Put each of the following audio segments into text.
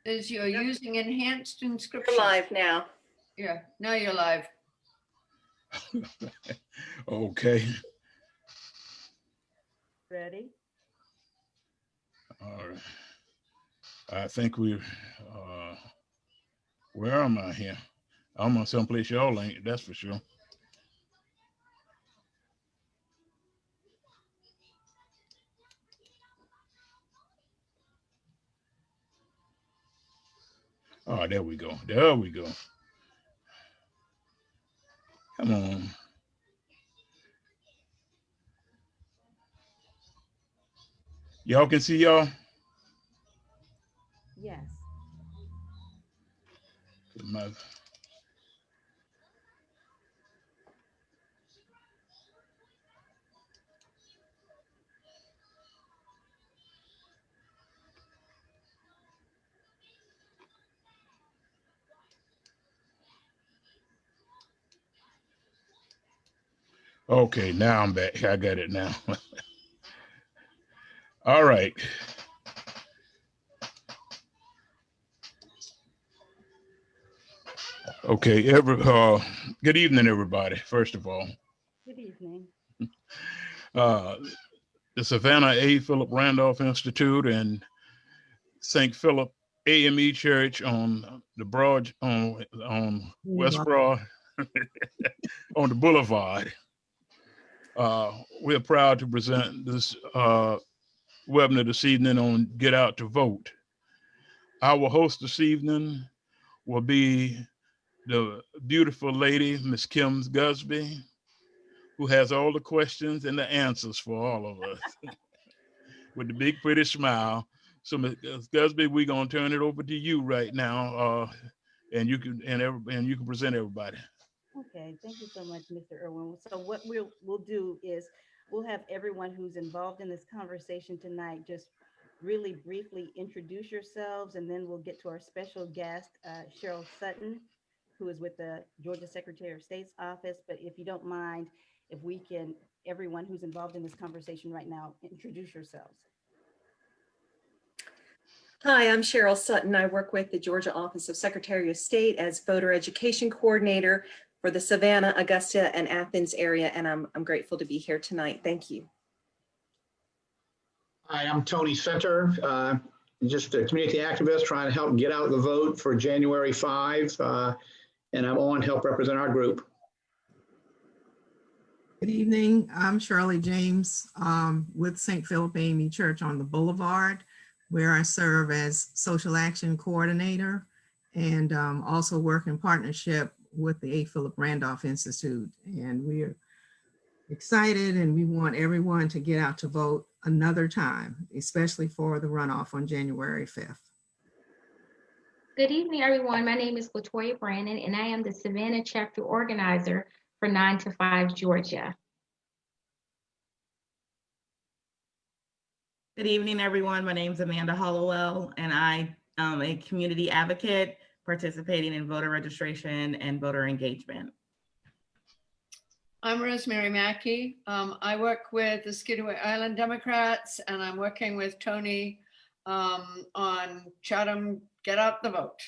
is you're using enhanced inscription. You're live now. Yeah, now you're live. Okay. Ready? All right. I think where am I here? I'm on someplace y'all ain't, that's for sure. Oh, there we go. There we go. Come on. Y'all can see y'all? Yes. Okay, now I'm back. I got it now. All right. Okay, good evening, everybody, first of all. Good evening. The Savannah A. Philip Randolph Institute and St. Philip AME Church on the Broad, on West Broad, on the Boulevard. We're proud to present this webinar this evening on Get Out to Vote. Our host this evening will be the beautiful lady, Miss Kim Gusby, who has all the questions and the answers for all of us with the big pretty smile. So Ms. Gusby, we're gonna turn it over to you right now, and you can present everybody. Okay, thank you so much, Mr. Irwin. So what we'll do is we'll have everyone who's involved in this conversation tonight just really briefly introduce yourselves, and then we'll get to our special guest, Cheryl Sutton, who is with the Georgia Secretary of State's office. But if you don't mind, if we can, everyone who's involved in this conversation right now, introduce yourselves. Hi, I'm Cheryl Sutton. I work with the Georgia Office of Secretary of State as Voter Education Coordinator for the Savannah, Augusta, and Athens area, and I'm grateful to be here tonight. Thank you. Hi, I'm Tony Center, just a community activist trying to help get out the vote for January 5, and I'm on help represent our group. Good evening. I'm Shirley James with St. Philip AME Church on the Boulevard, where I serve as Social Action Coordinator and also work in partnership with the A. Philip Randolph Institute. And we're excited and we want everyone to get out to vote another time, especially for the runoff on January 5th. Good evening, everyone. My name is Latoya Brandon, and I am the Savannah chapter organizer for 9 to 5 Georgia. Good evening, everyone. My name is Amanda Hollowell, and I am a community advocate participating in voter registration and voter engagement. I'm Rosemary Mackey. I work with the Skidaway Island Democrats, and I'm working with Tony on Chatham Get Out the Vote.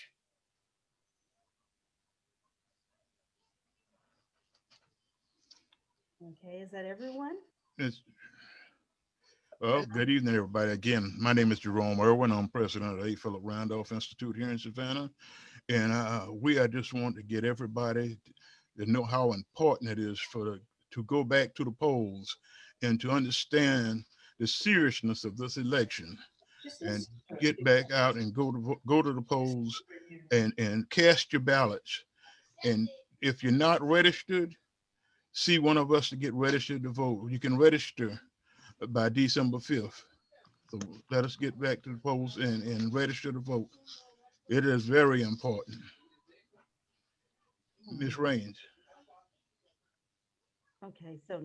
Okay, is that everyone? Well, good evening, everybody. Again, my name is Jerome Irwin. I'm president of the A. Philip Randolph Institute here in Savannah. And I just want to get everybody to know how important it is to go back to the polls and to understand the seriousness of this election and get back out and go to the polls and cast your ballots. And if you're not registered, see one of us to get registered to vote. You can register by December 5th. So let us get back to the polls and register to vote. It is very important. Ms. Raines. Okay, so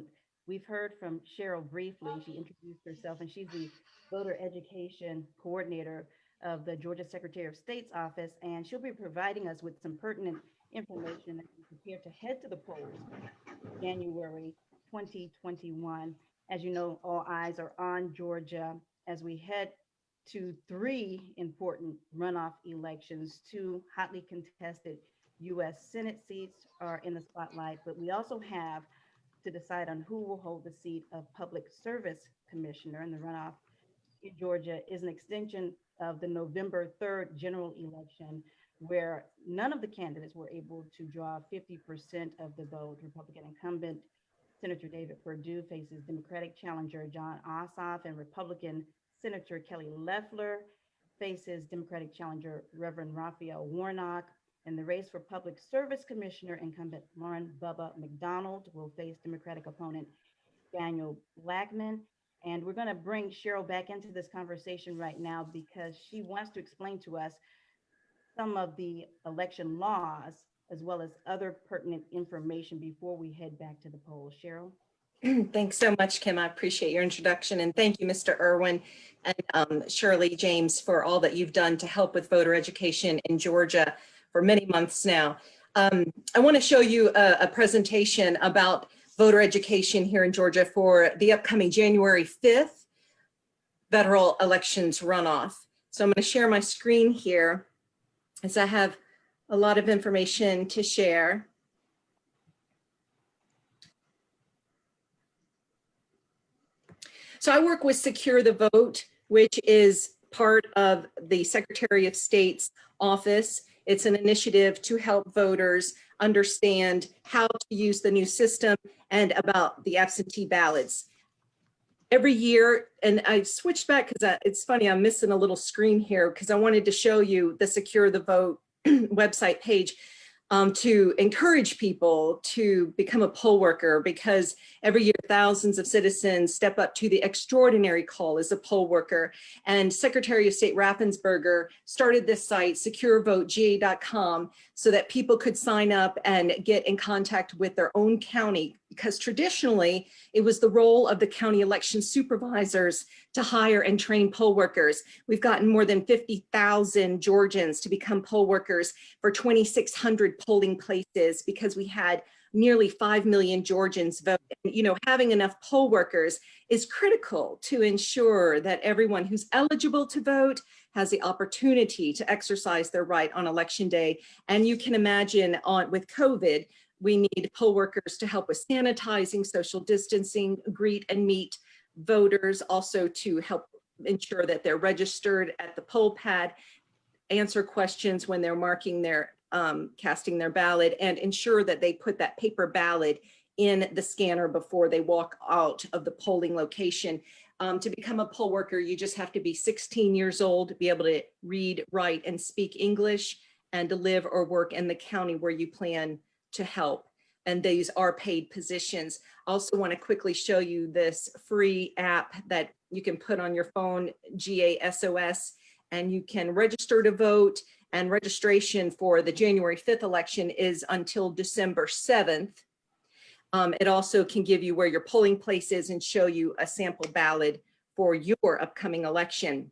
we've heard from Cheryl briefly. She introduced herself, and she's the voter education coordinator of the Georgia Secretary of State's office, and she'll be providing us with some pertinent information as we prepare to head to the polls January 2021. As you know, all eyes are on Georgia as we head to 3 important runoff elections. 2 hotly contested U.S. Senate seats are in the spotlight, but we also have to decide on who will hold the seat of Public Service Commissioner. And the runoff in Georgia is an extension of the November 3rd general election, where none of the candidates were able to draw 50% of the vote. Republican incumbent Senator David Perdue faces Democratic challenger John Ossoff, and Republican Senator Kelly Loeffler faces Democratic challenger Reverend Raphael Warnock. In the race for Public Service Commissioner, incumbent Lauren Bubba McDonald will face Democratic opponent Daniel Blackman. And we're going to bring Cheryl back into this conversation right now because she wants to explain to us some of the election laws as well as other pertinent information before we head back to the polls. Cheryl? Thanks so much, Kim. I appreciate your introduction. And thank you, Mr. Irwin and Shirley James, for all that you've done to help with voter education in Georgia for many months now. I want to show you a presentation about voter education here in Georgia for the upcoming January 5th federal elections runoff. So I'm going to share my screen here as I have a lot of information to share. So I work with Secure the Vote, which is part of the Secretary of State's office. It's an initiative to help voters understand how to use the new system and about the absentee ballots. Every year, and I switched back because it's funny, I'm missing a little screen here because I wanted to show you the Secure the Vote website page to encourage people to become a poll worker, because every year thousands of citizens step up to the extraordinary call as a poll worker. And Secretary of State Raffensperger started this site, securevotega.com, so that people could sign up and get in contact with their own county, because traditionally it was the role of the county election supervisors to hire and train poll workers. We've gotten more than 50,000 Georgians to become poll workers for 2,600 polling places because we had nearly 5 million Georgians vote. You know, having enough poll workers is critical to ensure that everyone who's eligible to vote has the opportunity to exercise their right on election day. And you can imagine with COVID, we need poll workers to help with sanitizing, social distancing, greet and meet voters, also to help ensure that they're registered at the poll pad, answer questions when they're marking their casting their ballot, and ensure that they put that paper ballot in the scanner before they walk out of the polling location. To become a poll worker, you just have to be 16 years old, be able to read, write, and speak English, and to live or work in the county where you plan to help. And these are paid positions. I also want to quickly show you this free app that you can put on your phone, GASOS, and you can register to vote. And registration for the January 5th election is until December 7th. It also can give you where your polling place is and show you a sample ballot for your upcoming election.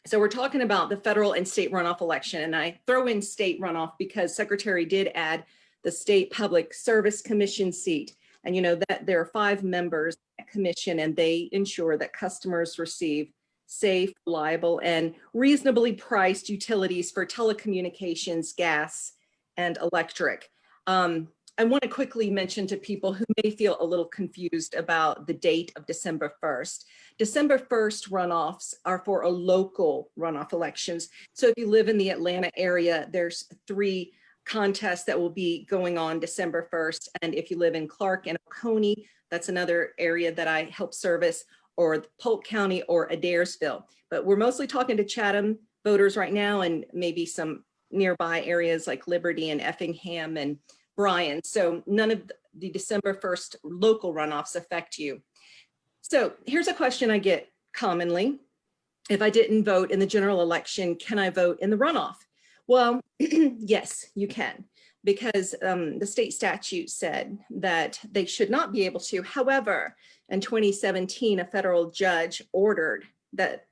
So we're talking about the federal and state runoff election, and I throw in state runoff because Secretary did add the State Public Service Commission seat. And you know that there are 5 members of that commission, and they ensure that customers receive safe, reliable, and reasonably priced utilities for telecommunications, gas, and electric. I want to quickly mention to people who may feel a little confused about the date of December 1st. December 1st runoffs are for a local runoff elections. So if you live in the Atlanta area, there's 3 contests that will be going on December 1st. And if you live in Clark and Oconee, that's another area that I help service, or Polk County or Adairsville. But we're mostly talking to Chatham voters right now, and maybe some nearby areas like Liberty and Effingham and Bryan. So none of the December 1st local runoffs affect you. So here's a question I get commonly. If I didn't vote in the general election, can I vote in the runoff? Well, yes, you can, because the state statute said that they should not be able to. However, in 2017, a federal judge ordered that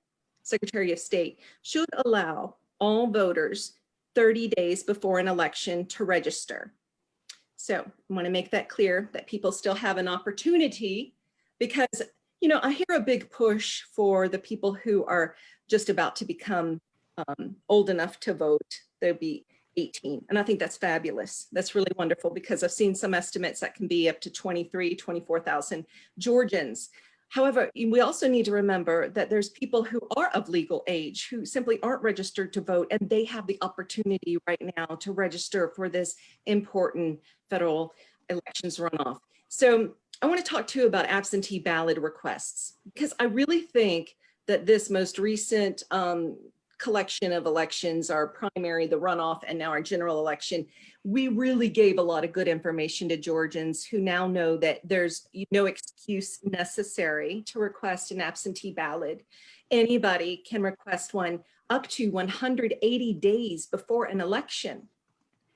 Secretary of State should allow all voters 30 days before an election to register. So I want to make that clear that people still have an opportunity, because You know, I hear a big push for the people who are just about to become old enough to vote. They'll be 18. And I think that's fabulous. That's really wonderful because I've seen some estimates that can be up to 24,000 Georgians. However, we also need to remember that there's people who are of legal age who simply aren't registered to vote, and they have the opportunity right now to register for this important federal elections runoff. So I want to talk to you about absentee ballot requests, because I really think that this most recent collection of elections, our primary, the runoff, and now our general election, we really gave a lot of good information to Georgians who now know that there's no excuse necessary to request an absentee ballot. Anybody can request one up to 180 days before an election.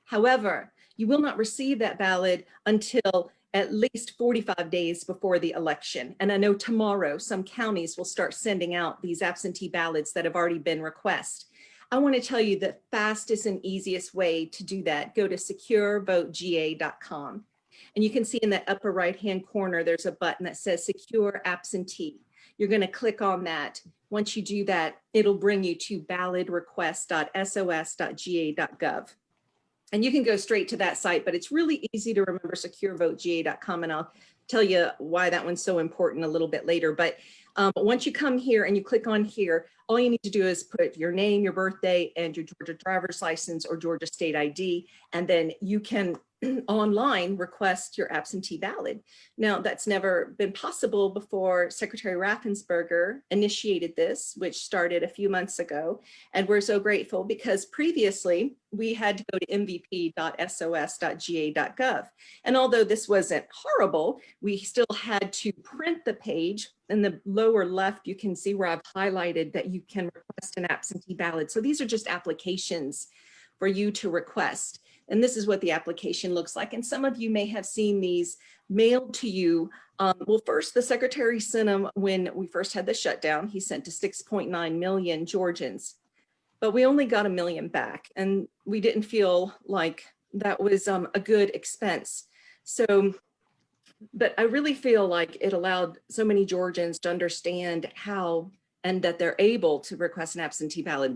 However, you will not receive that ballot until at least 45 days before the election. And I know tomorrow some counties will start sending out these absentee ballots that have already been requested. I want to tell you the fastest and easiest way to do that. Go to securevotega.com. And you can see in the upper right-hand corner, there's a button that says Secure Absentee. You're going to click on that. Once you do that, it'll bring you to ballotrequest.sos.ga.gov. And you can go straight to that site, but it's really easy to remember, securevotega.com, and I'll tell you why that one's so important a little bit later. But once you come here and you click on here, all you need to do is put your name, your birthday, and your Georgia driver's license or Georgia state ID, and then you can online request your absentee ballot. Now, that's never been possible before Secretary Raffensperger initiated this, which started a few months ago. And we're so grateful because previously we had to go to mvp.sos.ga.gov. And although this wasn't horrible, we still had to print the page. In the lower left, you can see where I've highlighted that you can request an absentee ballot. So these are just applications for you to request. And this is what the application looks like. And some of you may have seen these mailed to you. Well, first, the secretary sent them when we first had the shutdown. He sent to 6.9 million Georgians, but we only got 1 million back. And we didn't feel like that was a good expense. So, but I really feel like it allowed so many Georgians to understand how and that they're able to request an absentee ballot.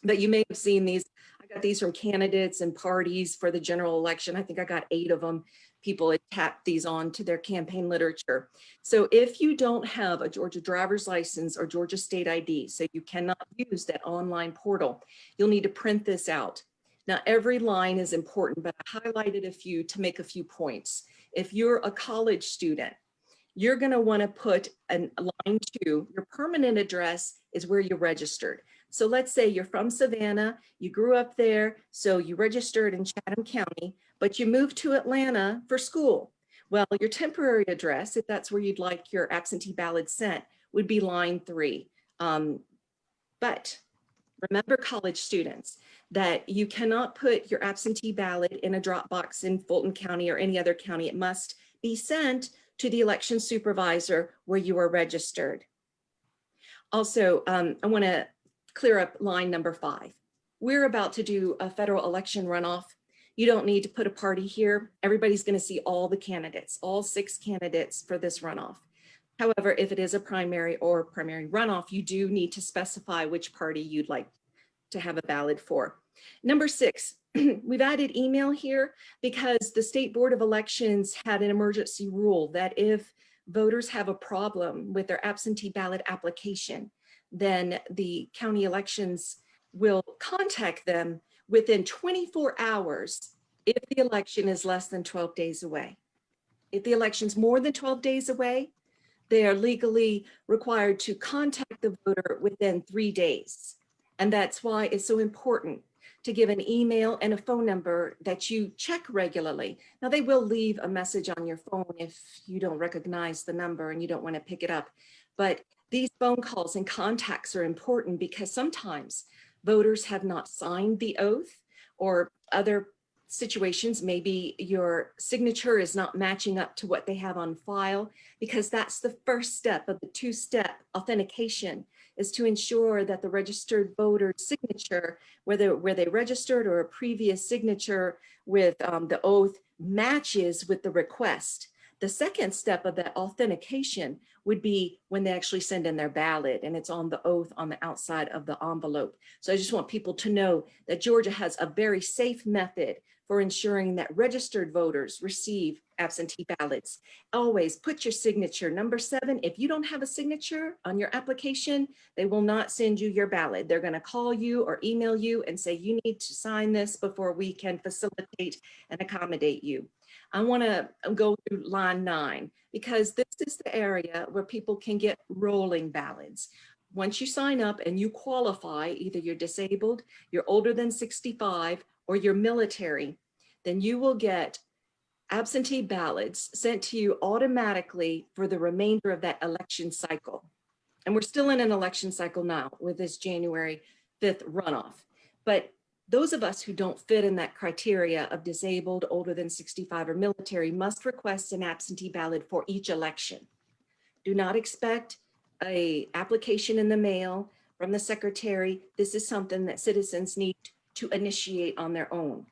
But you may have seen these. I got these from candidates and parties for the general election. I think I got 8 of them. People had tapped these on to their campaign literature. So if you don't have a Georgia driver's license or Georgia state ID, so you cannot use that online portal, you'll need to print this out. Now, every line is important, but I highlighted a few to make a few points. If you're a college student, you're going to want to put a line 2, your permanent address is where you registered. So let's say you're from Savannah, you grew up there, so you registered in Chatham County, but you moved to Atlanta for school. Well, your temporary address, if that's where you'd like your absentee ballot sent, would be line 3. But remember, college students, that you cannot put your absentee ballot in a drop box in Fulton County or any other county. It must be sent to the election supervisor where you are registered. Also, I want to clear up line number 5. We're about to do a federal election runoff. You don't need to put a party here. Everybody's going to see all the candidates, all 6 candidates for this runoff. However, if it is a primary or primary runoff, you do need to specify which party you'd like to have a ballot for. Number 6, we've added email here because the State Board of Elections had an emergency rule that if voters have a problem with their absentee ballot application, then the county elections will contact them within 24 hours if the election is less than 12 days away. If the election's more than 12 days away, they are legally required to contact the voter within 3 days. And that's why it's so important to give an email and a phone number that you check regularly. Now, they will leave a message on your phone if you don't recognize the number and you don't want to pick it up. But these phone calls and contacts are important because sometimes voters have not signed the oath, or other situations, maybe your signature is not matching up to what they have on file, because that's the first step of the 2-step authentication, is to ensure that the registered voter's signature, whether where they registered or a previous signature with the oath, matches with the request. The second step of that authentication would be when they actually send in their ballot, and it's on the oath on the outside of the envelope. So I just want people to know that Georgia has a very safe method for ensuring that registered voters receive absentee ballots. Always put your signature. Number 7, if you don't have a signature on your application, they will not send you your ballot. They're going to call you or email you and say, you need to sign this before we can facilitate and accommodate you. I want to go through line 9 because this is the area where people can get rolling ballots. Once you sign up and you qualify, either you're disabled, you're older than 65, or you're military, then you will get absentee ballots sent to you automatically for the remainder of that election cycle. And we're still in an election cycle now with this January 5th runoff. But those of us who don't fit in that criteria of disabled, older than 65, or military must request an absentee ballot for each election. Do not expect an application in the mail from the secretary. This is something that citizens need to initiate on their own.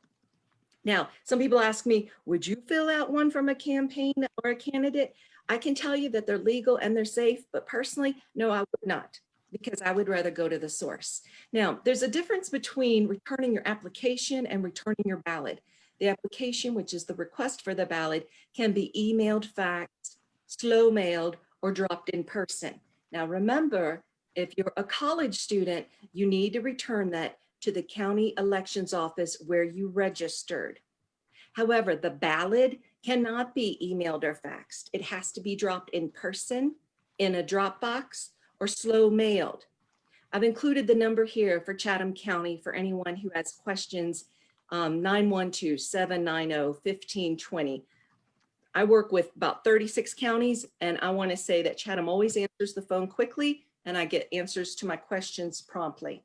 Now, some people ask me, would you fill out one from a campaign or a candidate? I can tell you that they're legal and they're safe, but personally, no, I would not, because I would rather go to the source. Now, there's a difference between returning your application and returning your ballot. The application, which is the request for the ballot, can be emailed, faxed, slow mailed, or dropped in person. Now, remember, if you're a college student, you need to return that to the county elections office where you registered. However, the ballot cannot be emailed or faxed. It has to be dropped in person, in a drop box, or slow mailed. I've included the number here for Chatham County for anyone who has questions, 912-790-1520. I work with about 36 counties, and I want to say that Chatham always answers the phone quickly, and I get answers to my questions promptly.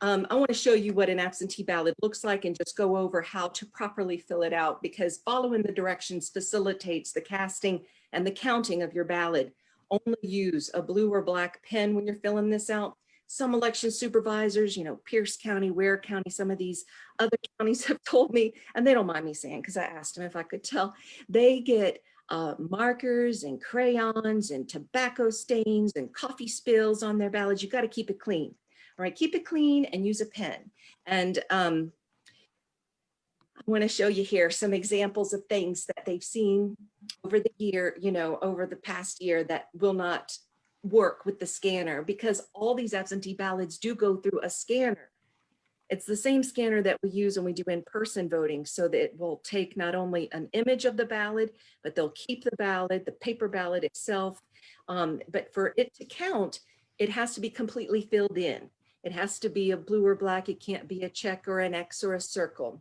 I want to show you what an absentee ballot looks like and just go over how to properly fill it out, because following the directions facilitates the casting and the counting of your ballot. Only use a blue or black pen when you're filling this out. Some election supervisors, Pierce County, Ware County, some of these other counties have told me, and they don't mind me saying, because I asked them if I could tell, they get markers and crayons and tobacco stains and coffee spills on their ballots. You got to keep it clean. All right, keep it clean and use a pen. And I want to show you here some examples of things that they've seen over the year, over the past year that will not work with the scanner, because all these absentee ballots do go through a scanner. It's the same scanner that we use when we do in-person voting, so that it will take not only an image of the ballot, but they'll keep the ballot, the paper ballot itself. But for it to count, it has to be completely filled in. It has to be a blue or black. It can't be a check or an X or a circle.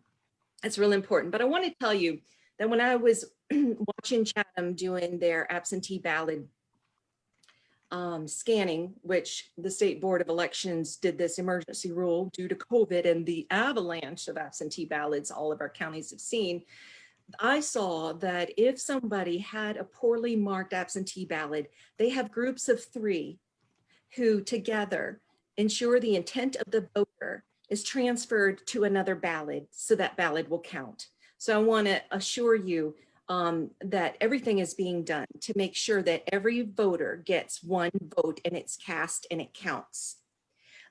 That's really important. But I want to tell you that when I was watching Chatham doing their absentee ballot scanning, which the State Board of Elections did this emergency rule due to COVID and the avalanche of absentee ballots all of our counties have seen, I saw that if somebody had a poorly marked absentee ballot, they have groups of 3 who together ensure the intent of the voter is transferred to another ballot, so that ballot will count. So I want to assure you that everything is being done to make sure that every voter gets one vote and it's cast and it counts.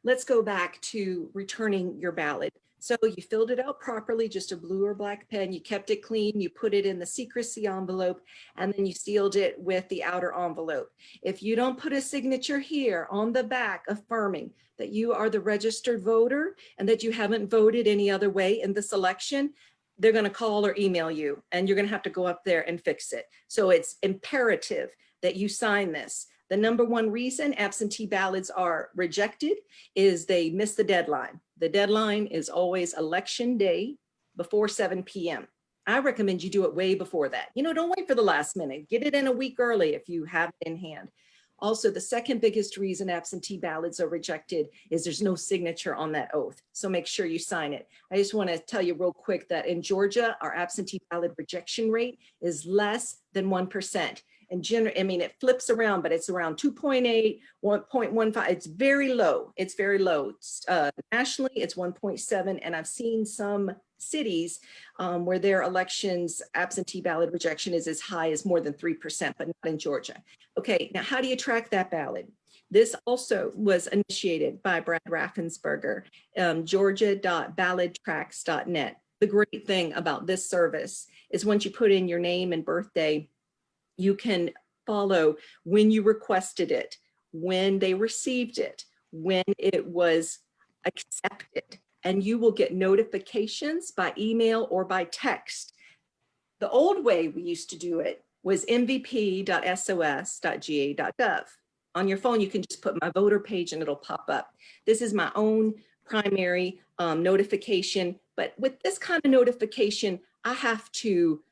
Let's go back to returning your ballot. So you filled it out properly, just a blue or black pen, you kept it clean, you put it in the secrecy envelope, and then you sealed it with the outer envelope. If you don't put a signature here on the back affirming that you are the registered voter and that you haven't voted any other way in this election, they're going to call or email you, and you're going to have to go up there and fix it. So it's imperative that you sign this. The number one reason absentee ballots are rejected is they miss the deadline. The deadline is always election day before 7 p.m. I recommend you do it way before that. Don't wait for the last minute. Get it in a week early if you have it in hand. Also, the second biggest reason absentee ballots are rejected is there's no signature on that oath. So make sure you sign it. I just want to tell you real quick that in Georgia, our absentee ballot rejection rate is less than 1%. And I mean, it flips around, but it's around 2.8, 1.15. It's very low. It's very low. Nationally, it's 1.7. And I've seen some cities where their elections absentee ballot rejection is as high as more than 3%, but not in Georgia. Okay, now how do you track that ballot? This also was initiated by Brad Raffensperger, georgia.ballottracks.net. The great thing about this service is once you put in your name and birthday, you can follow when you requested it, when they received it, when it was accepted, and you will get notifications by email or by text. The old way we used to do it was mvp.sos.ga.gov. On your phone, you can just put my voter page and it'll pop up. This is my own primary notification, but with this kind of notification, I have to,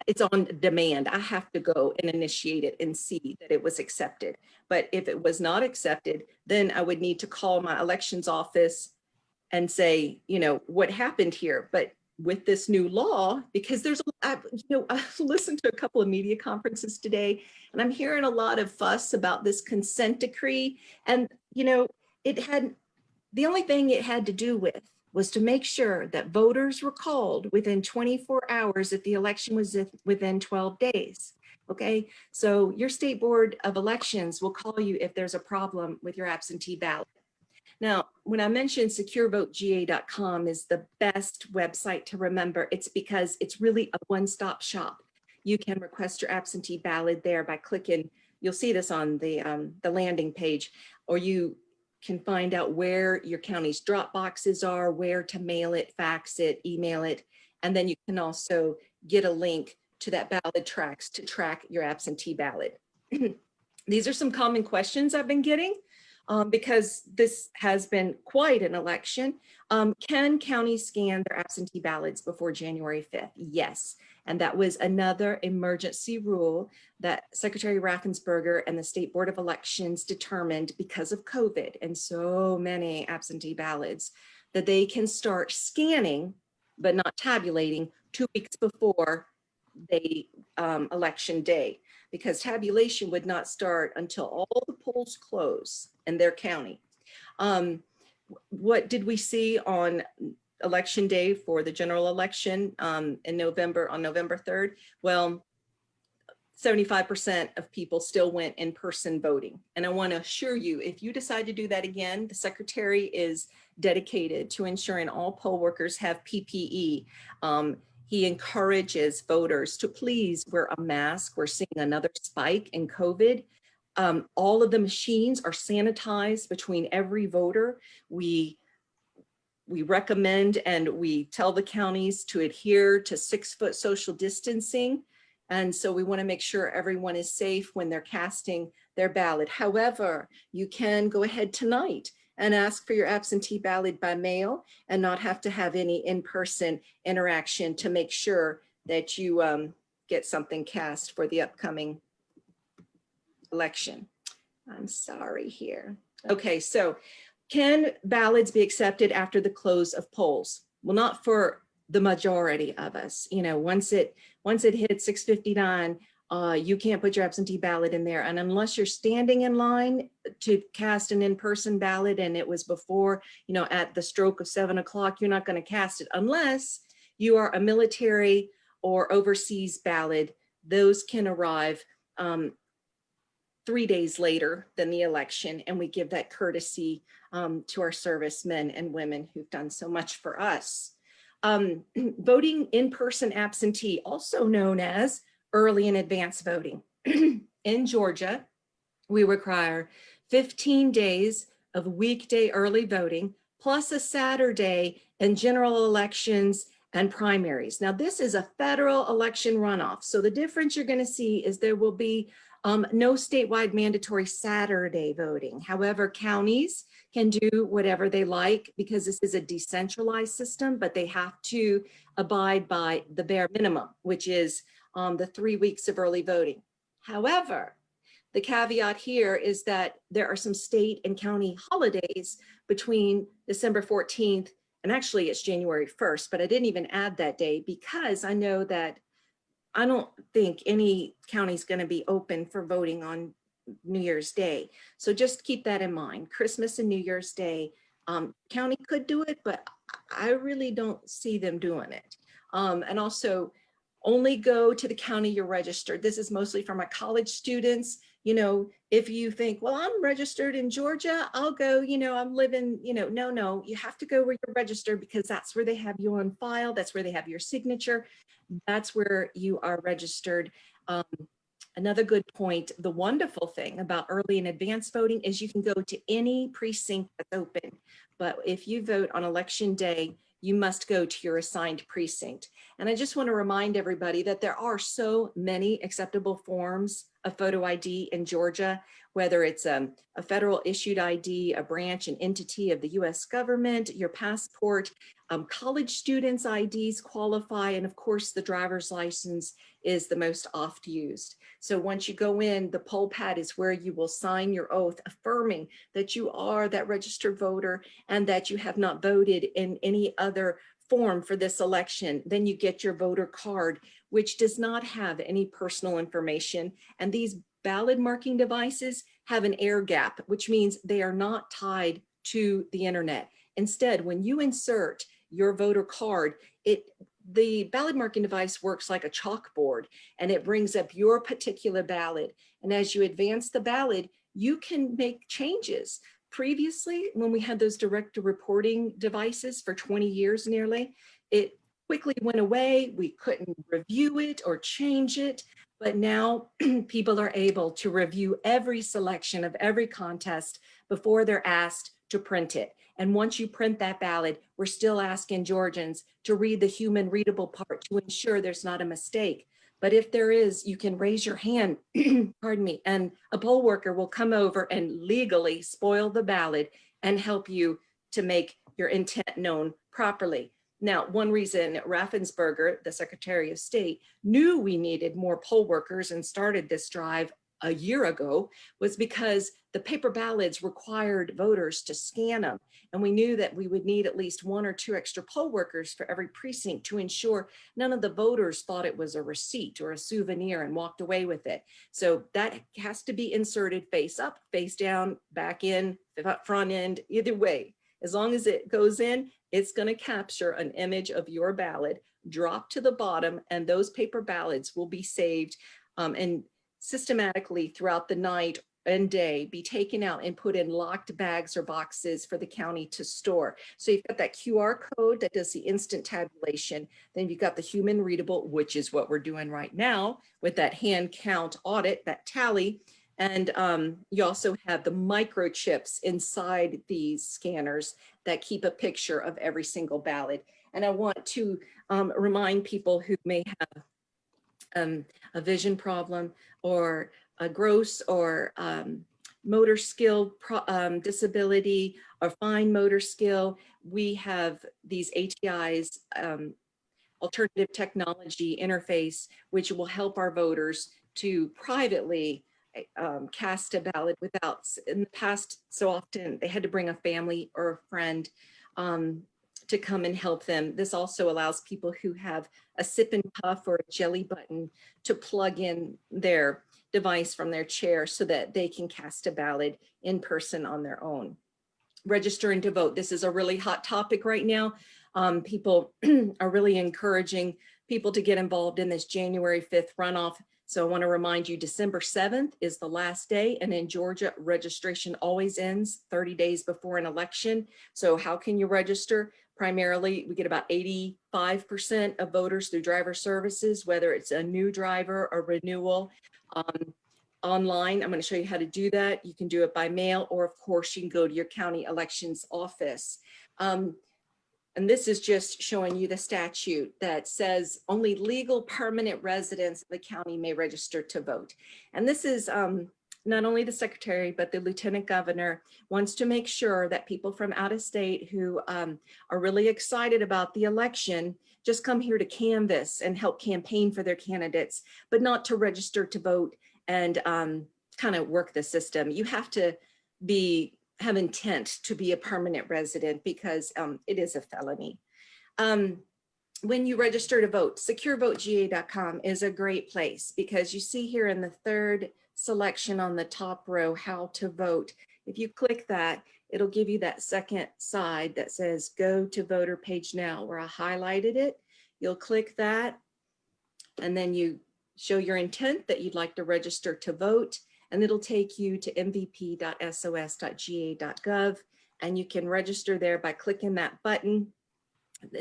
it's on demand. I have to go and initiate it and see that it was accepted. But if it was not accepted, then I would need to call my elections office and say, you know, what happened here? But with this new law, because there's, I've listened to a couple of media conferences today, and I'm hearing a lot of fuss about this consent decree. And, you know, the only thing it had to do with was to make sure that voters were called within 24 hours if the election was within 12 days. Okay, so your state board of elections will call you if there's a problem with your absentee ballot. Now, when I mentioned securevotega.com is the best website to remember, it's because it's really a one-stop shop. You can request your absentee ballot there by clicking, you'll see this on the landing page, or you can find out where your county's drop boxes are, where to mail it, fax it, email it, and then you can also get a link to that ballot tracks to track your absentee ballot. These are some common questions I've been getting. Because this has been quite an election. Can counties scan their absentee ballots before January 5th? Yes. And that was another emergency rule that Secretary Raffensperger and the State Board of Elections determined because of COVID and so many absentee ballots that they can start scanning, but not tabulating 2 weeks before the election day, because tabulation would not start until all the polls close in their county. What did we see on election day for the general election in November, on November 3rd? Well, 75% of people still went in-person voting. And I want to assure you, if you decide to do that again, the Secretary is dedicated to ensuring all poll workers have PPE. He encourages voters to please wear a mask. We're seeing another spike in COVID. All of the machines are sanitized between every voter. We recommend and we tell the counties to adhere to 6-foot social distancing. And so we want to make sure everyone is safe when they're casting their ballot. However, you can go ahead tonight and ask for your absentee ballot by mail and not have to have any in-person interaction to make sure that you get something cast for the upcoming election. I'm sorry here. Okay, so can ballots be accepted after the close of polls? Well, not for the majority of us. You know, once it hits 6:59, you can't put your absentee ballot in there. And unless you're standing in line to cast an in-person ballot and it was before, you know, at the stroke of 7 o'clock, you're not going to cast it unless you are a military or overseas ballot. Those can arrive 3 days later than the election. And we give that courtesy to our servicemen and women who've done so much for us. Voting in-person absentee, also known as early and advance voting. In Georgia, we require 15 days of weekday early voting, plus a Saturday in general elections and primaries. Now, this is a federal election runoff. So the difference you're going to see is there will be no statewide mandatory Saturday voting. However, counties can do whatever they like because this is a decentralized system, but they have to abide by the bare minimum, which is the 3 weeks of early voting. However, the caveat here is that there are some state and county holidays between December 14th, and actually it's January 1st, but I didn't even add that day because I know that I don't think any county's going to be open for voting on New Year's Day. So just keep that in mind. Christmas and New Year's Day, county could do it, but I really don't see them doing it. And also only go to the county you're registered. This is mostly for my college students. You know, if you think, well, I'm registered in Georgia, I'll go, you know, I'm living, you know, no, you have to go where you're registered because that's where they have you on file. That's where they have your signature. That's where you are registered. Another good point, the wonderful thing about early and advanced voting is you can go to any precinct that's open. But if you vote on election day, you must go to your assigned precinct. And I just want to remind everybody that there are so many acceptable forms of photo ID in Georgia, whether it's a federal issued ID, a branch, an entity of the US government, your passport, college students' IDs qualify, and of course the driver's license is the most oft used. So once you go in, the poll pad is where you will sign your oath affirming that you are that registered voter and that you have not voted in any other form for this election. Then you get your voter card, which does not have any personal information. And these ballot marking devices have an air gap, which means they are not tied to the internet. Instead, when you insert your voter card, the ballot marking device works like a chalkboard and it brings up your particular ballot. And as you advance the ballot, you can make changes. Previously, when we had those direct reporting devices for 20 years nearly, it quickly went away. We couldn't review it or change it. But now people are able to review every selection of every contest before they're asked to print it. And once you print that ballot, we're still asking Georgians to read the human readable part to ensure there's not a mistake. But if there is, you can raise your hand, pardon me, and a poll worker will come over and legally spoil the ballot and help you to make your intent known properly. Now, one reason Raffensperger, the Secretary of State, knew we needed more poll workers and started this drive a year ago was because the paper ballots required voters to scan them. And we knew that we would need at least 1 or 2 extra poll workers for every precinct to ensure none of the voters thought it was a receipt or a souvenir and walked away with it. So that has to be inserted face up, face down, back in, front end, either way. As long as it goes in, it's going to capture an image of your ballot, drop to the bottom, and those paper ballots will be saved and systematically throughout the night and day be taken out and put in locked bags or boxes for the county to store. So you've got that QR code that does the instant tabulation. Then you've got the human readable, which is what we're doing right now with that hand count audit, that tally. And you also have the microchips inside these scanners that keep a picture of every single ballot. And I want to remind people who may have a vision problem or a gross or motor skill disability or fine motor skill, we have these ATIs, alternative technology interface, which will help our voters to privately cast a ballot without, in the past, so often they had to bring a family or a friend to come and help them. This also allows people who have a sip and puff or a jelly button to plug in their device from their chair so that they can cast a ballot in person on their own. Registering to vote. This is a really hot topic right now. People are really encouraging people to get involved in this January 5th runoff. So I want to remind you, December 7th is the last day, and in Georgia, registration always ends 30 days before an election. So how can you register? Primarily, we get about 85% of voters through driver services, whether it's a new driver or renewal. Online, I'm going to show you how to do that. You can do it by mail, or of course, you can go to your county elections office. And this is just showing you the statute that says only legal permanent residents of the county may register to vote. And this is not only the secretary, but the lieutenant governor wants to make sure that people from out of state who are really excited about the election just come here to canvass and help campaign for their candidates, but not to register to vote and kind of work the system. You have to have intent to be a permanent resident because it is a felony. when you register to vote, securevotega.com is a great place because you see here in the third selection on the top row, how to vote. If you click that, it'll give you that second side that says go to voter page now, where I highlighted it. You'll click that and then you show your intent that you'd like to register to vote, and it'll take you to mvp.sos.ga.gov, and you can register there by clicking that button.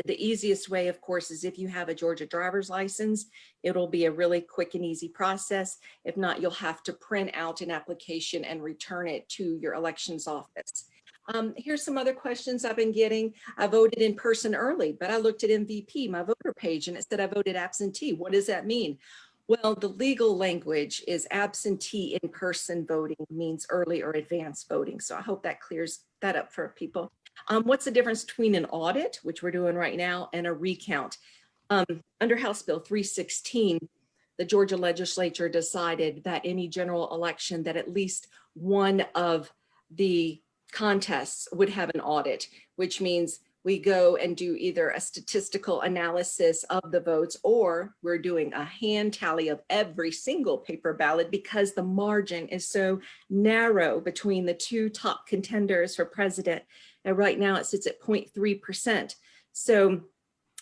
The easiest way, of course, is if you have a Georgia driver's license. It'll be a really quick and easy process. If not, you'll have to print out an application and return it to your elections office. Here's some other questions I've been getting. I voted in person early, but I looked at MVP, my voter page, and it said I voted absentee. What does that mean? Well, the legal language is absentee in-person voting means early or advanced voting. So I hope that clears that up for people. What's the difference between an audit, which we're doing right now, and a recount? Under House Bill 316, the Georgia legislature decided that any general election that at least one of the contests would have an audit, which means we go and do either a statistical analysis of the votes, or we're doing a hand tally of every single paper ballot because the margin is so narrow between the two top contenders for president. And right now it sits at 0.3%. So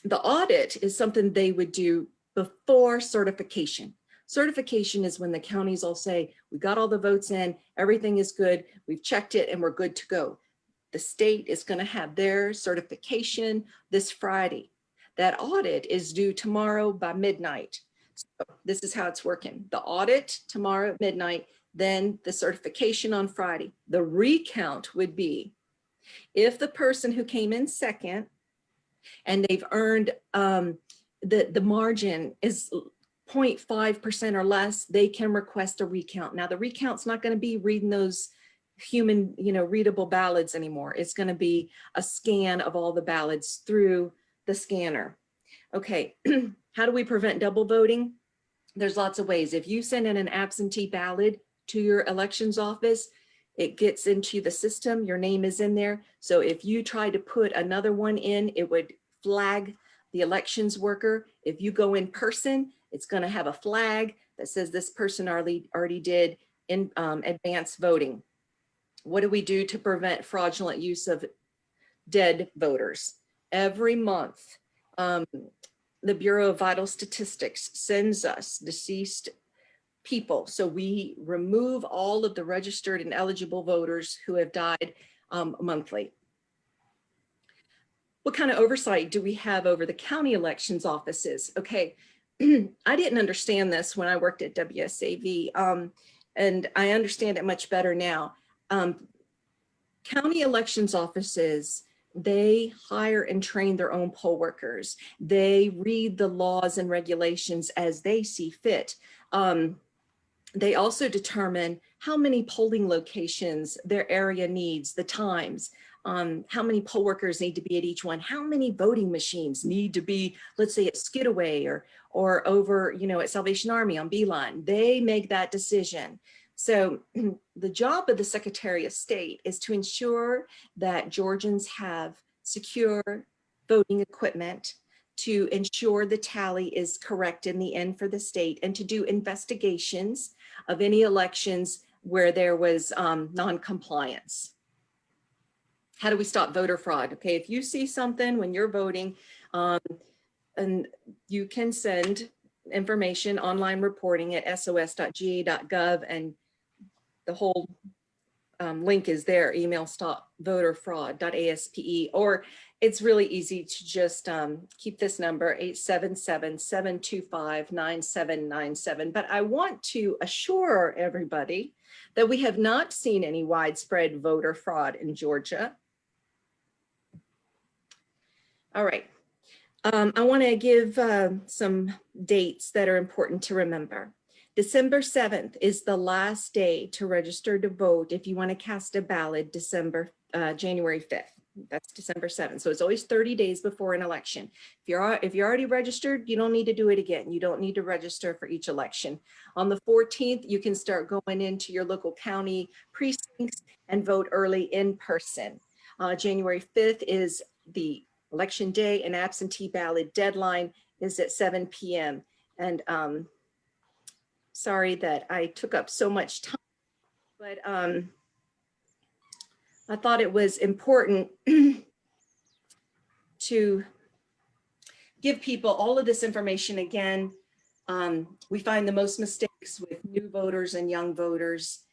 the audit is something they would do before certification. Certification is when the counties all say, we got all the votes in, everything is good, we've checked it, and we're good to go. The state is going to have their certification this Friday. That audit is due tomorrow by midnight. So this is how it's working. The audit tomorrow at midnight, then the certification on Friday. The recount would be if the person who came in second and they've earned the margin is 0.5% or less, they can request a recount. Now the recount's not going to be reading those human, readable ballots anymore. It's going to be a scan of all the ballots through the scanner. Okay, how do we prevent double voting? There's lots of ways. If you send in an absentee ballot to your elections office, it gets into the system, your name is in there. So if you try to put another one in, it would flag the elections worker. If you go in person, it's going to have a flag that says this person already did in advanced voting. What do we do to prevent fraudulent use of dead voters? Every month, the Bureau of Vital Statistics sends us deceased people. So we remove all of the registered and eligible voters who have died monthly. What kind of oversight do we have over the county elections offices? Okay, I didn't understand this when I worked at WSAV, and I understand it much better now. County elections offices, they hire and train their own poll workers. They read the laws and regulations as they see fit. They also determine how many polling locations their area needs, the times, how many poll workers need to be at each one, how many voting machines need to be, let's say at Skidaway or over, at Salvation Army on Beeline. They make that decision. So the job of the Secretary of State is to ensure that Georgians have secure voting equipment, to ensure the tally is correct in the end for the state, and to do investigations of any elections where there was non-compliance. How do we stop voter fraud? Okay, if you see something when you're voting, and you can send information, online reporting at sos.ga.gov, and the whole link is there, email stopvoterfraud.aspe, or it's really easy to just keep this number 877-725-9797. But I want to assure everybody that we have not seen any widespread voter fraud in Georgia. All right, I want to give some dates that are important to remember. December 7th is the last day to register to vote if you want to cast a ballot. January 5th. That's December 7th. So it's always 30 days before an election. If you're already registered, you don't need to do it again. You don't need to register for each election. On the 14th, you can start going into your local county precincts and vote early in person. January 5th is the Election day and absentee ballot deadline is at 7 p.m. And sorry that I took up so much time, but I thought it was important to give people all of this information again. We find the most mistakes with new voters and young voters.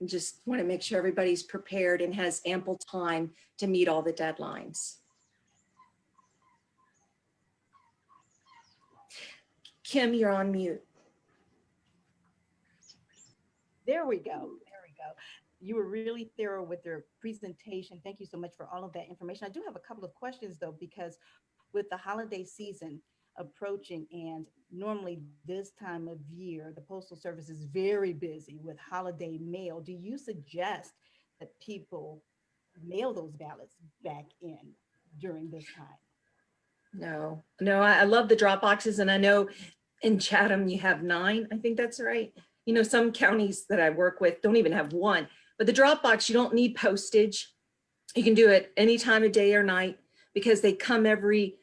Just want to make sure everybody's prepared and has ample time to meet all the deadlines. Kim, you're on mute. There we go. There we go. You were really thorough with your presentation. Thank you so much for all of that information. I do have a couple of questions though, because with the holiday season approaching, and normally this time of year, the Postal Service is very busy with holiday mail. Do you suggest that people mail those ballots back in during this time? No, I love the drop boxes, and I know in Chatham you have 9. I think that's right. You know, some counties that I work with don't even have 1, but the drop box, you don't need postage. You can do it any time of day or night because they come every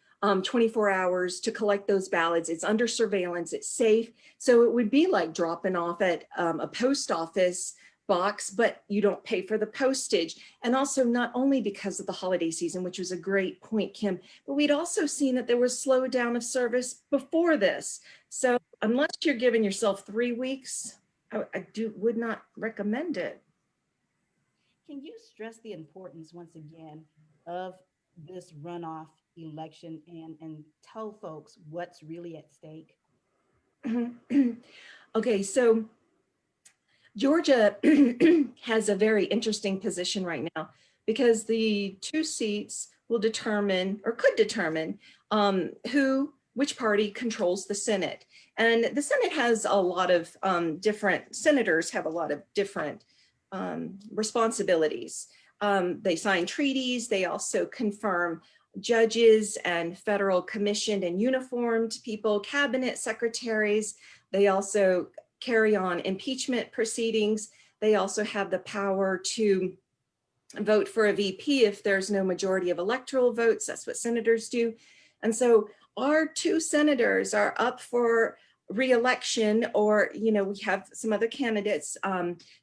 24 hours to collect those ballots. It's under surveillance, it's safe. So it would be like dropping off at a post office box, but you don't pay for the postage. And also not only because of the holiday season, which was a great point, Kim, but we'd also seen that there was slowdown of service before this. So unless you're giving yourself 3 weeks, I would not recommend it. Can you stress the importance once again of this runoff election and tell folks what's really at stake? Okay, so Georgia has a very interesting position right now because the 2 seats will determine, or could determine, which party controls the Senate. And the Senate has a lot of different, senators have a lot of different responsibilities. They sign treaties, they also confirm judges and federal commissioned and uniformed people, cabinet secretaries. They also carry on impeachment proceedings. They also have the power to vote for a VP if there's no majority of electoral votes. That's what senators do. And so our 2 senators are up for re-election, or, you know, we have some other candidates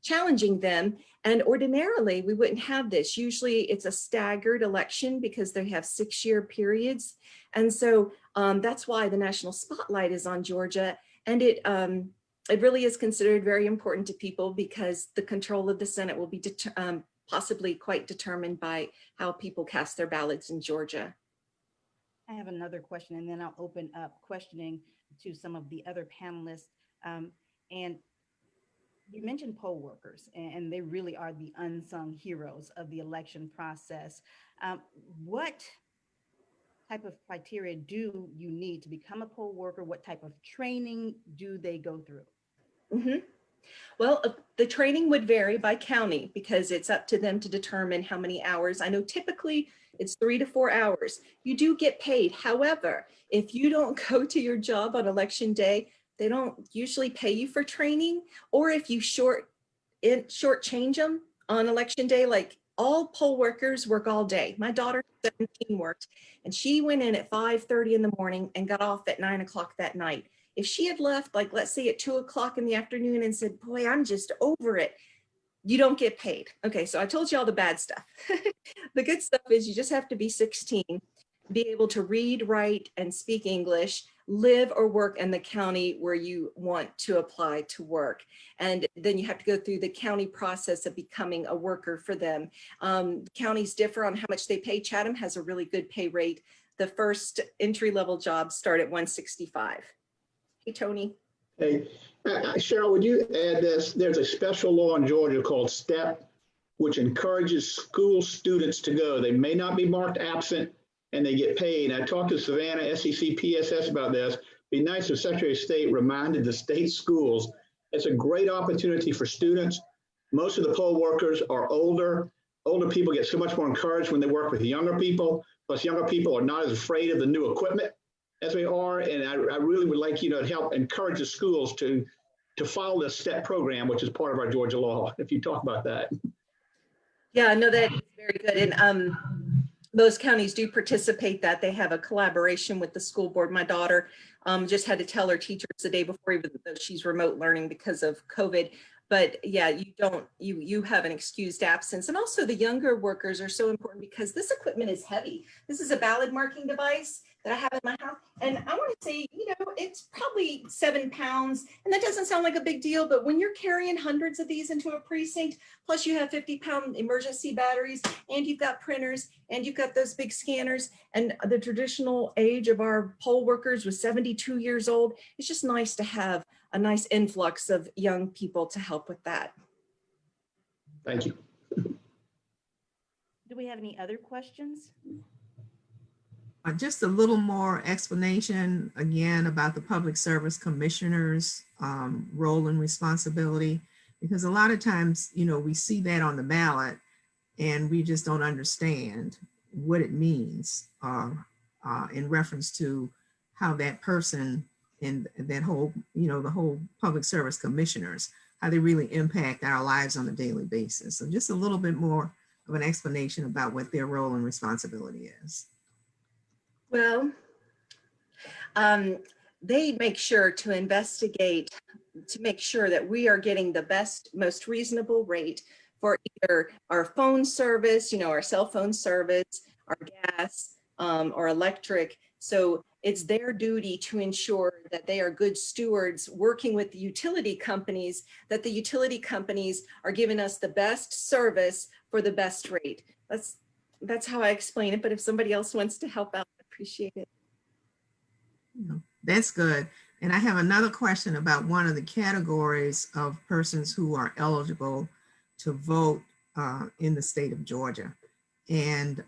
challenging them. And ordinarily we wouldn't have this. Usually it's a staggered election because they have 6-year periods. And so that's why the national spotlight is on Georgia. And it really is considered very important to people because the control of the Senate will be possibly quite determined by how people cast their ballots in Georgia. I have another question, and then I'll open up questioning to some of the other panelists. And you mentioned poll workers, and they really are the unsung heroes of the election process. What type of criteria do you need to become a poll worker? What type of training do they go through? Mm-hmm. Well, the training would vary by county because it's up to them to determine how many hours. I know typically it's 3 to 4 hours. You do get paid. However, if you don't go to your job on election day, they don't usually pay you for training. Or if you shortchange them on election day, like all poll workers work all day. My daughter, 17, worked, and she went in at 5:30 in the morning and got off at 9 o'clock that night. If she had left, like, let's say at 2 o'clock in the afternoon and said, boy, I'm just over it, you don't get paid. Okay, so I told you all the bad stuff. The good stuff is you just have to be 16, be able to read, write, and speak English, live or work in the county where you want to apply to work. And then you have to go through the county process of becoming a worker for them. Counties differ on how much they pay. Chatham has a really good pay rate. The first entry-level jobs start at $165. Hey, Tony. Hey, Cheryl, would you add this? There's a special law in Georgia called STEP, which encourages school students to go. They may not be marked absent and they get paid. I talked to Savannah SEC PSS about this. Be nice if Secretary of State reminded the state schools. It's a great opportunity for students. Most of the poll workers are older. Older people get so much more encouraged when they work with younger people. Plus, younger people are not as afraid of the new equipment as we are, and I really would like you to help encourage the schools to follow this STEP program, which is part of our Georgia law, if you talk about that. Yeah, no, that is very good. And Those counties do participate, that they have a collaboration with the school board. My daughter just had to tell her teachers the day before, even though she's remote learning because of COVID. But yeah, you have an excused absence. And also the younger workers are so important because this equipment is heavy. This is a ballot marking device that I have in my house. And I want to say, it's probably 7 pounds, and that doesn't sound like a big deal, but when you're carrying hundreds of these into a precinct, plus you have 50-pound emergency batteries, and you've got printers, and you've got those big scanners, and the traditional age of our poll workers was 72 years old. It's just nice to have a nice influx of young people to help with that. Thank you. Do we have any other questions? Just a little more explanation again about the Public Service Commissioner's role and responsibility, because a lot of times, we see that on the ballot and we just don't understand what it means in reference to how that person and that whole, the whole Public Service Commissioners, how they really impact our lives on a daily basis. So just a little bit more of an explanation about what their role and responsibility is. Well, they make sure to investigate to make sure that we are getting the best, most reasonable rate for either our phone service, our cell phone service, our gas, or electric. So it's their duty to ensure that they are good stewards working with the utility companies, that the utility companies are giving us the best service for the best rate. That's how I explain it. But if somebody else wants to help out, I appreciate it. That's good. And I have another question about one of the categories of persons who are eligible to vote in the state of Georgia. And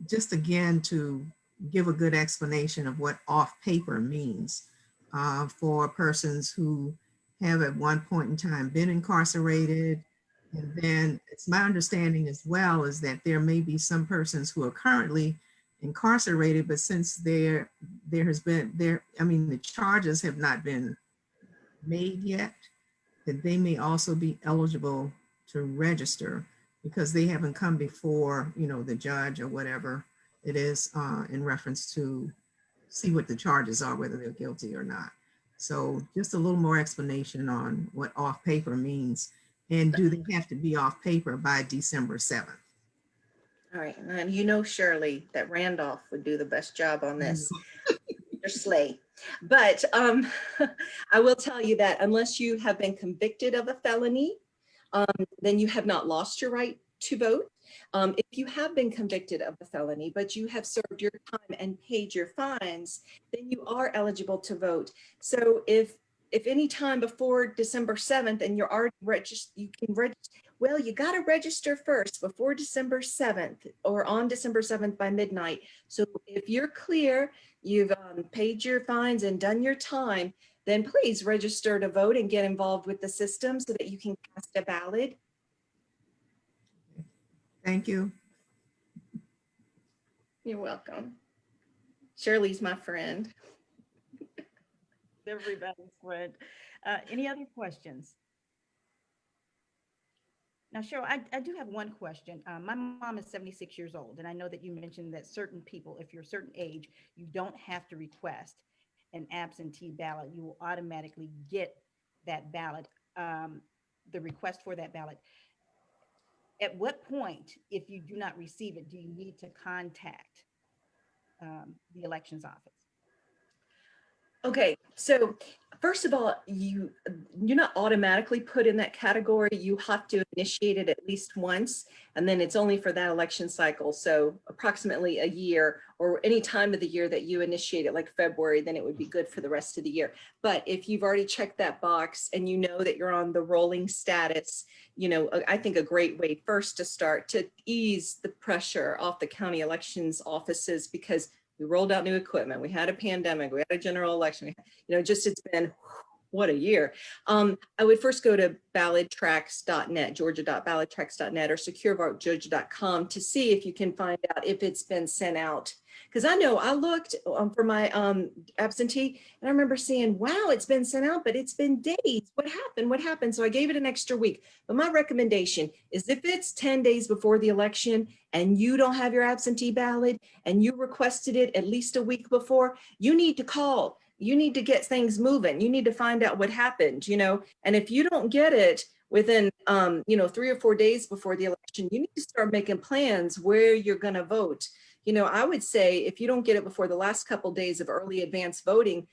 just again, to give a good explanation of what off paper means for persons who have at one point in time been incarcerated. And then it's my understanding as well is that there may be some persons who are currently incarcerated, but since the charges have not been made yet, that they may also be eligible to register because they haven't come before, the judge or whatever it is in reference to see what the charges are, whether they're guilty or not. So just a little more explanation on what off paper means, and do they have to be off paper by December 7th? All right, and Shirley, that Randolph would do the best job on this. Your slay. But I will tell you that unless you have been convicted of a felony, then you have not lost your right to vote. If you have been convicted of a felony, but you have served your time and paid your fines, then you are eligible to vote. So if any time before December 7th and you're already registered, you can register. Well, you got to register first before December 7th or on December 7th by midnight. So if you're clear, you've paid your fines and done your time, then please register to vote and get involved with the system so that you can cast a ballot. Thank you. You're welcome. Shirley's my friend. Everybody's friend. Any other questions? Now, Cheryl, I do have one question. My mom is 76 years old, and I know that you mentioned that certain people, if you're a certain age, you don't have to request an absentee ballot. You will automatically get that ballot, the request for that ballot. At what point, if you do not receive it, do you need to contact the elections office? Okay, so first of all, you're not automatically put in that category. You have to initiate it at least once, and then it's only for that election cycle. So approximately a year, or any time of the year that you initiate it, like February, then it would be good for the rest of the year. But if you've already checked that box and you know that you're on the rolling status, I think a great way first to start to ease the pressure off the county elections offices, because we rolled out new equipment. We had a pandemic. We had a general election. Just it's been what a year. I would first go to ballottracks.net, georgia.ballottracks.net, or securevotegeorgia.com to see if you can find out if it's been sent out Because I know I looked for my absentee and I remember seeing, wow, it's been sent out, but it's been days. What happened? What happened? So I gave it an extra week. But my recommendation is if it's 10 days before the election and you don't have your absentee ballot and you requested it at least a week before, you need to call. You need to get things moving. You need to find out what happened, and if you don't get it within, 3 or 4 days before the election, you need to start making plans where you're going to vote. I would say if you don't get it before the last couple days of early advance voting,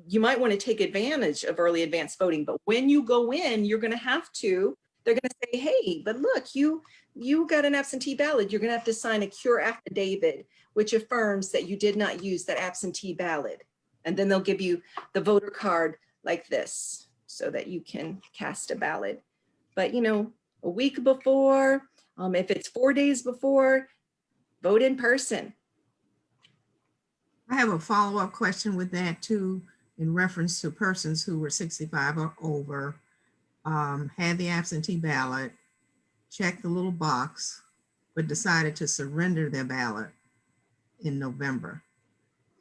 you might want to take advantage of early advance voting. But when you go in, they're going to say, hey, but look, you got an absentee ballot. You're going to have to sign a cure affidavit, which affirms that you did not use that absentee ballot. And then they'll give you the voter card like this so that you can cast a ballot. But, a week before, if it's 4 days before, vote in person. I have a follow-up question with that too, in reference to persons who were 65 or over, had the absentee ballot, checked the little box, but decided to surrender their ballot in November.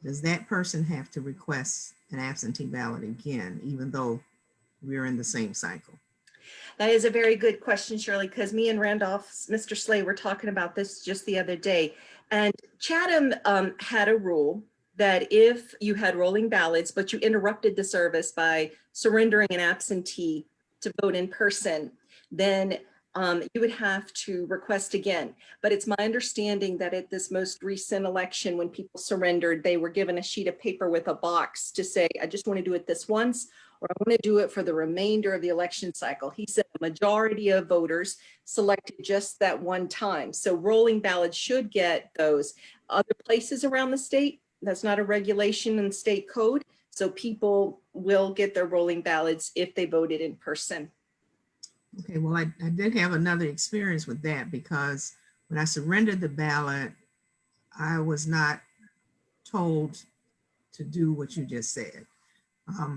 Does that person have to request an absentee ballot again, even though we're in the same cycle? That is a very good question, Shirley, because me and Randolph, Mr. Slay, were talking about this just the other day. And Chatham had a rule that if you had rolling ballots, but you interrupted the service by surrendering an absentee to vote in person, then you would have to request again. But it's my understanding that at this most recent election, when people surrendered, they were given a sheet of paper with a box to say, I just want to do it this once, or I want to do it for the remainder of the election cycle. He said the majority of voters selected just that one time. So rolling ballots should get those. Other places around the state, that's not a regulation in the state code. So people will get their rolling ballots if they voted in person. Okay, well, I did have another experience with that because when I surrendered the ballot, I was not told to do what you just said.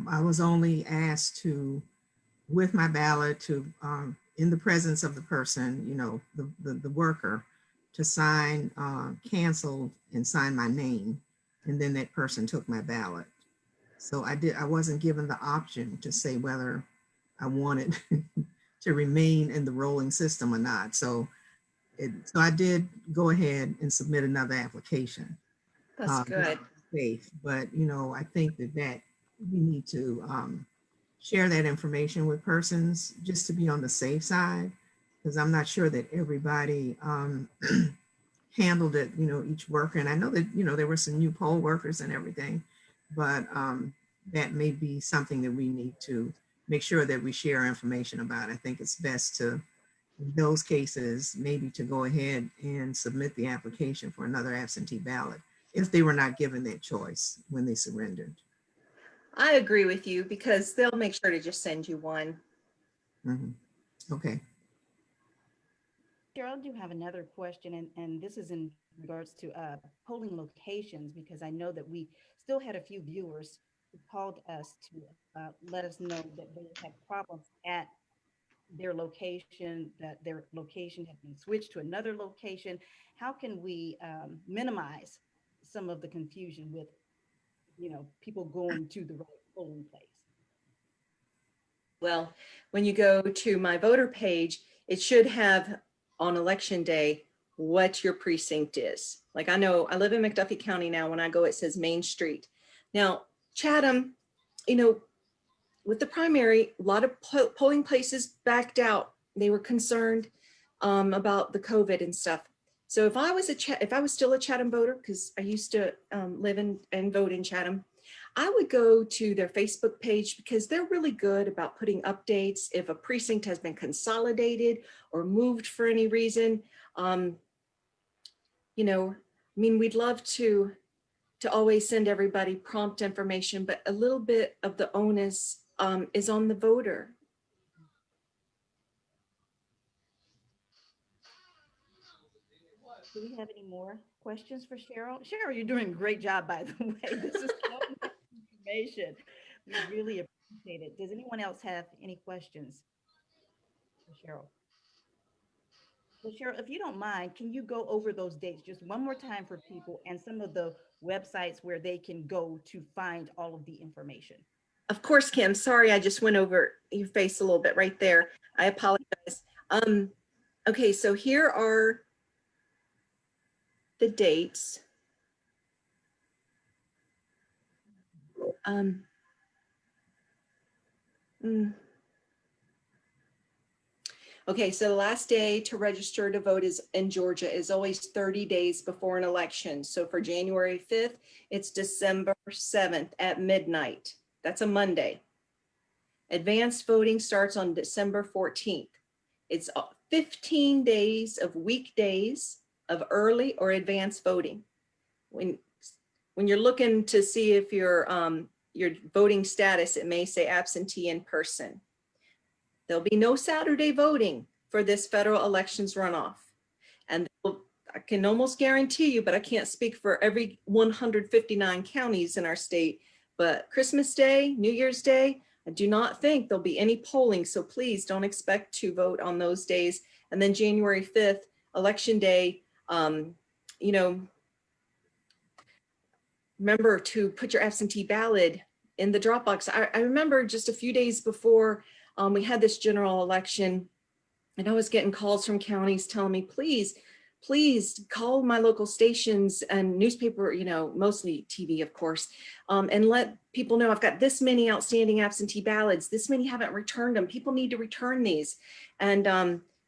I was only asked to, with my ballot, to, in the presence of the person, the worker, to sign canceled and sign my name. And then that person took my ballot. So I wasn't given the option to say whether I wanted to remain in the rolling system or not. So I did go ahead and submit another application. That's good. Safe, but I think that we need to share that information with persons just to be on the safe side, because I'm not sure that everybody handled it, each worker. And I know that, there were some new poll workers and everything, but that may be something that we need to make sure that we share information about. I think it's best to, in those cases, maybe to go ahead and submit the application for another absentee ballot if they were not given that choice when they surrendered. I agree with you because they'll make sure to just send you one. Mm-hmm. Okay. Cheryl, I do have another question, and this is in regards to polling locations, because I know that we still had a few viewers who called us to let us know that they had problems at their location, that their location had been switched to another location. How can we minimize some of the confusion with, people going to the right polling place? Well, when you go to my voter page, it should have on election day what your precinct is. Like I know I live in McDuffie County now. When I go, it says Main Street. Now, Chatham, with the primary, a lot of polling places backed out. They were concerned about the COVID and stuff. So if I was still a Chatham voter, because I used to live and vote in Chatham, I would go to their Facebook page because they're really good about putting updates if a precinct has been consolidated or moved for any reason. We'd love to always send everybody prompt information, but a little bit of the onus is on the voter. Do we have any more questions for Cheryl? Cheryl, you're doing a great job, by the way. This is so much information. We really appreciate it. Does anyone else have any questions for Cheryl? So Cheryl, if you don't mind, can you go over those dates just one more time for people and some of the websites where they can go to find all of the information? Of course, Kim, sorry, I just went over your face a little bit right there. I apologize. Okay, so here are the dates. Okay, so the last day to register to vote is in Georgia is always 30 days before an election. So for January 5th, it's December 7th at midnight. That's a Monday. Advanced voting starts on December 14th. It's 15 days of weekdays of early or advanced voting. When you're looking to see if your voting status, it may say absentee in person. There'll be no Saturday voting for this federal elections runoff. And I can almost guarantee you, but I can't speak for every 159 counties in our state, but Christmas Day, New Year's Day, I do not think there'll be any polling. So please don't expect to vote on those days. And then January 5th, Election Day, you know, remember to put your absentee ballot in the drop box. I remember just a few days before we had this general election, and I was getting calls from counties telling me, please call my local stations and newspaper, you know, mostly TV, of course, and let people know I've got this many outstanding absentee ballots. This many haven't returned them. People need to return these. And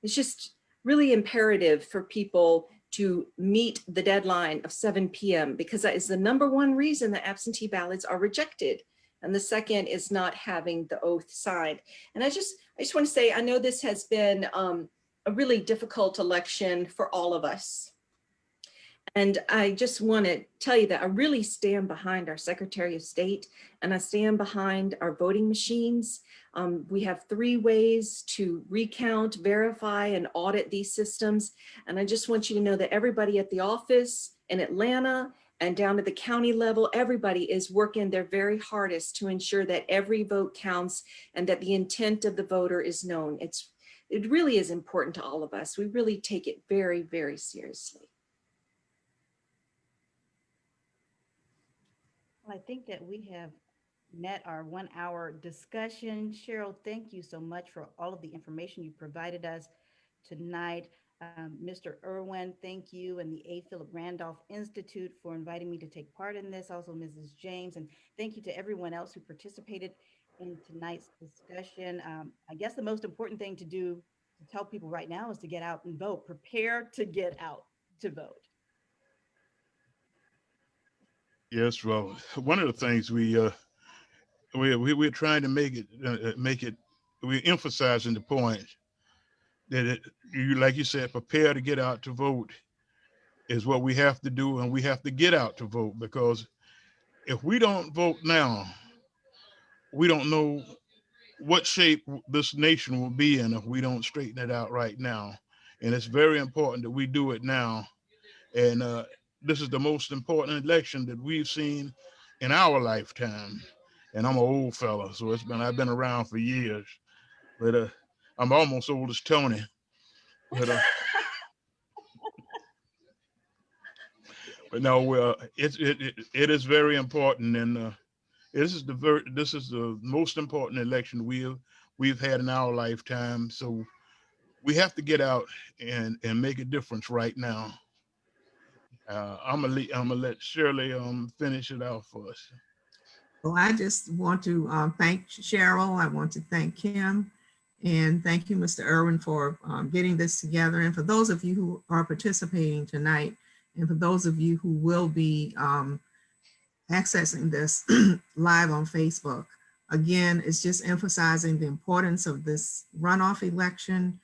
it's just really imperative for people to meet the deadline of 7 p.m. because that is the #1 reason that absentee ballots are rejected. And the second is not having the oath signed. And I just want to say, I know this has been a really difficult election for all of us. And I just want to tell you that I really stand behind our Secretary of State, and I stand behind our voting machines. We have 3 ways to recount, verify, and audit these systems. And I just want you to know that everybody at the office in Atlanta and down to the county level, everybody is working their very hardest to ensure that every vote counts and that the intent of the voter is known. It really is important to all of us. We really take it very, very seriously. Well, I think that we have met our 1-hour discussion. Cheryl, thank you so much for all of the information you provided us tonight. Mr. Irwin, thank you, and the A. Philip Randolph Institute for inviting me to take part in this. Also, Mrs. James, and thank you to everyone else who participated in tonight's discussion. I guess the most important thing to do to tell people right now is to get out and vote. Prepare to get out to vote. Yes, well, one of the things we're trying to make it, we're emphasizing the point that you, like you said, prepare to get out to vote is what we have to do, and we have to get out to vote, because if we don't vote now, we don't know what shape this nation will be in if we don't straighten it out right now. And it's very important that we do it now. And this is the most important election that we've seen in our lifetime. And I'm an old fella, so I've been around for years, but I'm almost old as Tony. But no, it is very important, and this is the most important election we've had in our lifetime. So we have to get out and make a difference right now. I'm gonna let Shirley finish it out for us. Well, I just want to thank Cheryl. I want to thank Kim, and thank you, Mr. Irwin, for getting this together. And for those of you who are participating tonight, and for those of you who will be accessing this live on Facebook, again, it's just emphasizing the importance of this runoff election,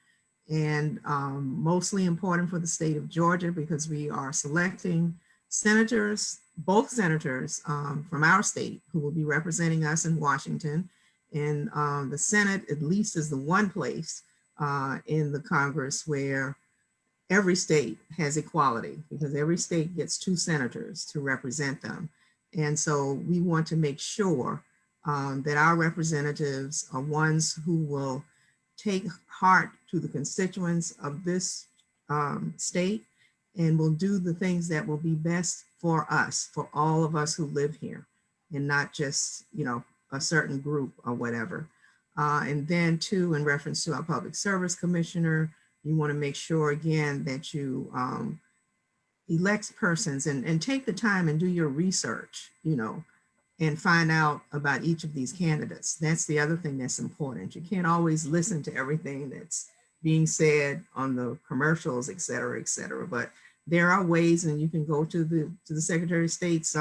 and mostly important for the state of Georgia, because we are selecting senators, both senators from our state who will be representing us in Washington. And the Senate, at least, is the one place in the Congress where every state has equality, because every state gets 2 senators to represent them. And so we want to make sure that our representatives are ones who will take heart to the constituents of this state, and will do the things that will be best for us, for all of us who live here, and not just, you know, a certain group or whatever. And then too, in reference to our public service commissioner, you want to make sure again that you elect persons and take the time and do your research, you know, and find out about each of these candidates. That's the other thing that's important. You can't always listen to everything that's being said on the commercials, et cetera, but there are ways, and you can go to the Secretary of State's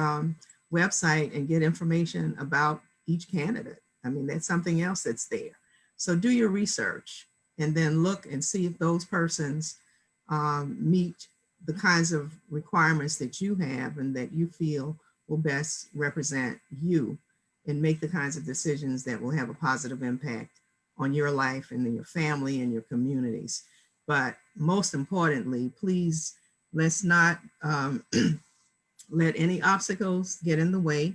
website and get information about each candidate. I mean, that's something else that's there. So do your research and then look and see if those persons meet the kinds of requirements that you have and that you feel will best represent you and make the kinds of decisions that will have a positive impact on your life and in your family and your communities. But most importantly, please, let's not let any obstacles get in the way.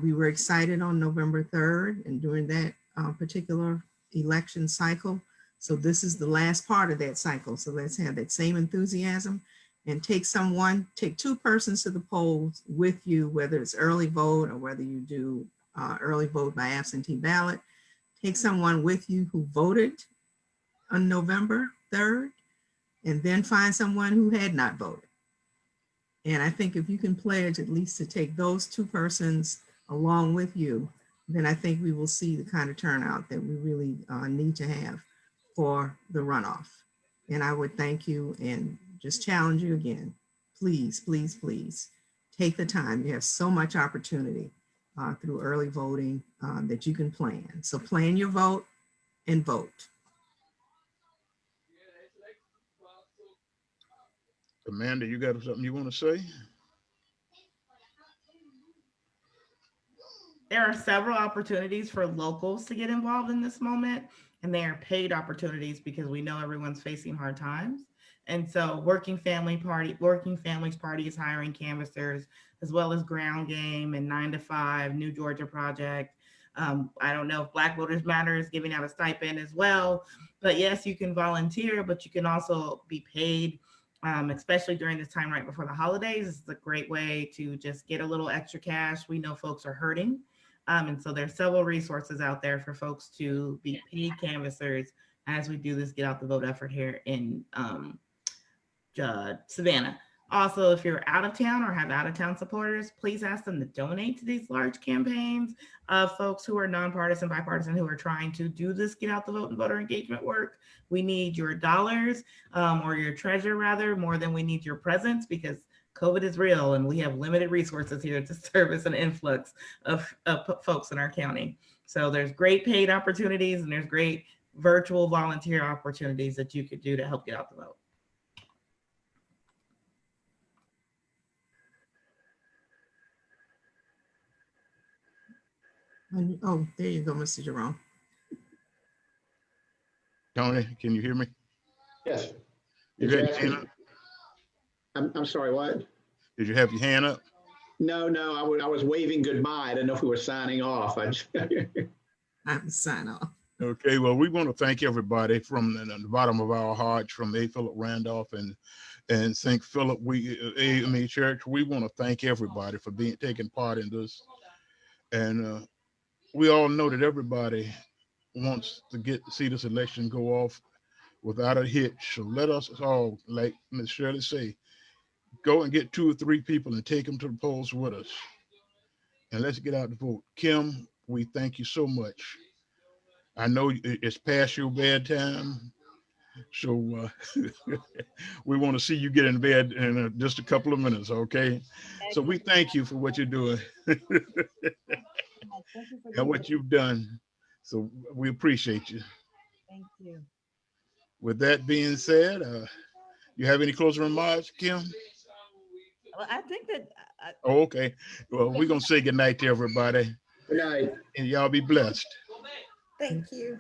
We were excited on November 3rd and during that particular election cycle. So this is the last part of that cycle. So let's have that same enthusiasm and take two persons to the polls with you, whether it's early vote or whether you do early vote by absentee ballot. Take someone with you who voted on November 3rd, and then find someone who had not voted. And I think if you can pledge at least to take those two persons along with you, then I think we will see the kind of turnout that we really need to have for the runoff. And I would thank you and just challenge you again. Please, please, please take the time. You have so much opportunity through early voting that you can plan. So plan your vote and vote. Amanda, you got something you want to say? There are several opportunities for locals to get involved in this moment, and they are paid opportunities because we know everyone's facing hard times. And so Working Families Party is hiring canvassers, as well as Ground Game and 9 to 5, New Georgia Project. I don't know if Black Voters Matter is giving out a stipend as well, but yes, you can volunteer, but you can also be paid, especially during this time right before the holidays. It's a great way to just get a little extra cash. We know folks are hurting. And so there's several resources out there for folks to be paid canvassers as we do this get out the vote effort here in Savannah. Also, if you're out of town or have out of town supporters, please ask them to donate to these large campaigns of folks who are nonpartisan, bipartisan, who are trying to do this get out the vote and voter engagement work. We need your dollars or your treasure rather, more than we need your presence, because COVID is real and we have limited resources here to service an influx of folks in our county. So there's great paid opportunities and there's great virtual volunteer opportunities that you could do to help get out the vote. Oh, there you go, Mr. Jerome. Tony, can you hear me? Yes. You got your hand up? I'm sorry, what? Did you have your hand up? No, I was waving goodbye. I didn't know if we were signing off. I'm sign off. Okay, well, we want to thank everybody from the bottom of our hearts, from A. Philip Randolph and St. Philip AME Church. We want to thank everybody for taking part in this. And we all know that everybody wants to see this election go off without a hitch. So let us all, like Ms. Shirley say, go and get 2 or 3 people and take them to the polls with us. And let's get out the vote. Kim, we thank you so much. I know it's past your bedtime, so we want to see you get in bed in just a couple of minutes, okay? So we thank you for what you're doing and what you've done. So we appreciate you. Thank you. With that being said, you have any closing remarks, Kim? Well, I think that. Oh, okay. Well, we're going to say good night to everybody. Good night. And y'all be blessed. Thank you.